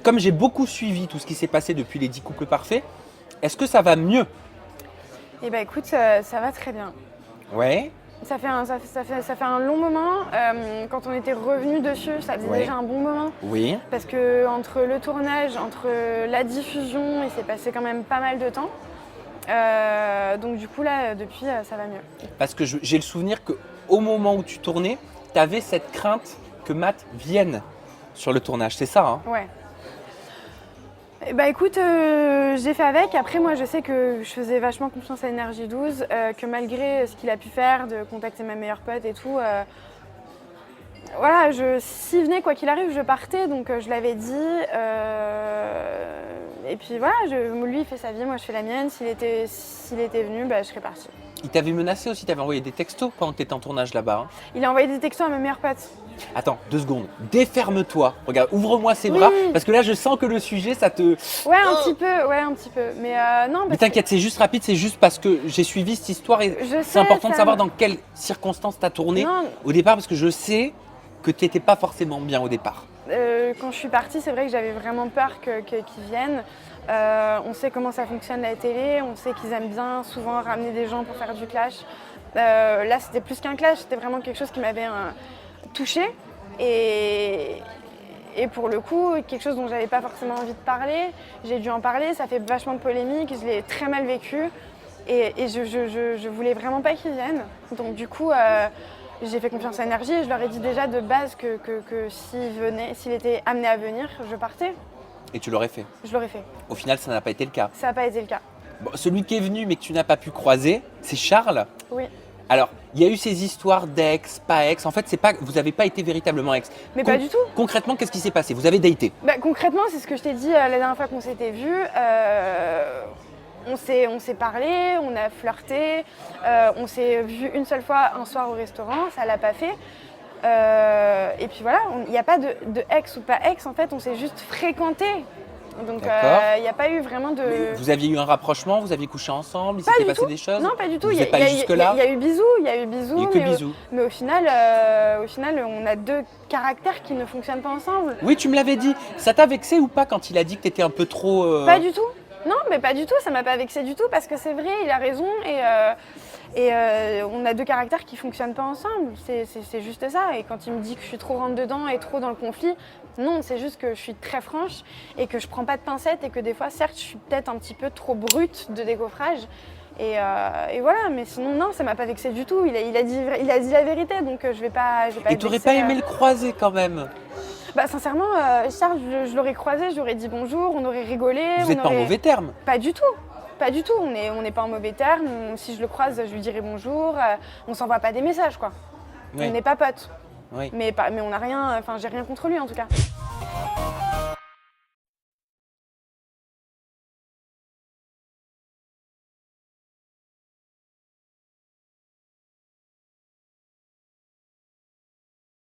comme j'ai beaucoup suivi tout ce qui s'est passé depuis les 10 couples parfaits, est-ce que ça va mieux? Eh ben écoute, ça va très bien. Ouais. Ça fait un long moment. Quand on était revenu dessus, ça faisait déjà un bon moment. Oui. Parce que entre le tournage, entre la diffusion, il s'est passé quand même pas mal de temps. Donc du coup là, depuis, ça va mieux. Parce que j'ai le souvenir qu'au moment où tu tournais, tu avais cette crainte que Matt vienne sur le tournage, c'est ça, hein? Ouais. Bah écoute, j'ai fait avec. Après, moi, je sais que je faisais vachement confiance à Énergie 12, que malgré ce qu'il a pu faire, de contacter ma meilleure pote et tout, voilà, s'il venait, quoi qu'il arrive, je partais, donc je l'avais dit. Et puis voilà, lui, il fait sa vie, moi, je fais la mienne. S'il était venu, bah, je serais partie. Il t'avait menacé aussi, t'avais envoyé des textos pendant que tu étais en tournage là-bas, hein? Il a envoyé des textos à ma meilleure pote. Attends, 2 secondes. Déferme-toi. Regarde, ouvre-moi ses bras. Parce que là, je sens que le sujet, ça te... Ouais, un petit peu. Mais non, Mais t'inquiète, c'est juste rapide, c'est juste parce que j'ai suivi cette histoire et c'est important de savoir dans quelles circonstances t'as tourné au départ, parce que je sais que t'étais pas forcément bien au départ. Quand je suis partie, c'est vrai que j'avais vraiment peur qu'ils viennent. On sait comment ça fonctionne la télé, on sait qu'ils aiment bien souvent ramener des gens pour faire du clash. Là, c'était plus qu'un clash, c'était vraiment quelque chose qui m'avait touchée. Et pour le coup, quelque chose dont j'avais pas forcément envie de parler, j'ai dû en parler, ça fait vachement de polémique, je l'ai très mal vécu. Et je voulais vraiment pas qu'ils viennent. Donc du coup, j'ai fait confiance à Énergie et je leur ai dit déjà de base que s'il était amené à venir, je partais. Et tu l'aurais fait? Je l'aurais fait. Au final, ça n'a pas été le cas. Ça n'a pas été le cas. Bon, celui qui est venu mais que tu n'as pas pu croiser, c'est Charles. Oui. Alors, il y a eu ces histoires d'ex, pas ex. En fait, vous n'avez pas été véritablement ex. Mais pas du tout. Concrètement, qu'est-ce qui s'est passé? Vous avez daté? Concrètement, c'est ce que je t'ai dit la dernière fois qu'on s'était vus. On s'est parlé, on a flirté, on s'est vu une seule fois un soir au restaurant, ça l'a pas fait. Et puis voilà, il n'y a pas de ex ou pas ex, en fait, on s'est juste fréquenté. Donc il n'y a pas eu vraiment de... Mais vous aviez eu un rapprochement, vous aviez couché ensemble, il Pas s'était du passé tout. des choses? Non, pas du tout. Vous n'êtes pas allé jusque-là? Il y a eu bisous, Il n'y a eu que bisous. Mais au final, on a 2 caractères qui ne fonctionnent pas ensemble. Oui, tu me l'avais dit. Ça t'a vexé ou pas quand il a dit que tu étais un peu trop... Pas du tout. Non, mais pas du tout, ça m'a pas vexé du tout parce que c'est vrai, il a raison et on a 2 caractères qui fonctionnent pas ensemble. C'est juste ça. Et quand il me dit que je suis trop rentre dedans et trop dans le conflit, non, c'est juste que je suis très franche et que je prends pas de pincettes et que des fois, certes, je suis peut-être un petit peu trop brute de décoffrage. Et voilà, mais sinon, non, ça m'a pas vexé du tout. Il a dit la vérité, donc je vais pas Et t'aurais pas aimé le croiser quand même? Bah sincèrement, Charles, je l'aurais croisé, je lui aurais dit bonjour, on aurait rigolé. Vous n'êtes pas en mauvais terme? Pas du tout. Pas du tout, on n'est pas en mauvais terme. Si je le croise, je lui dirai bonjour. On s'envoie pas des messages, quoi. Oui. On n'est pas potes. Oui. Mais on n'a rien, enfin j'ai rien contre lui en tout cas.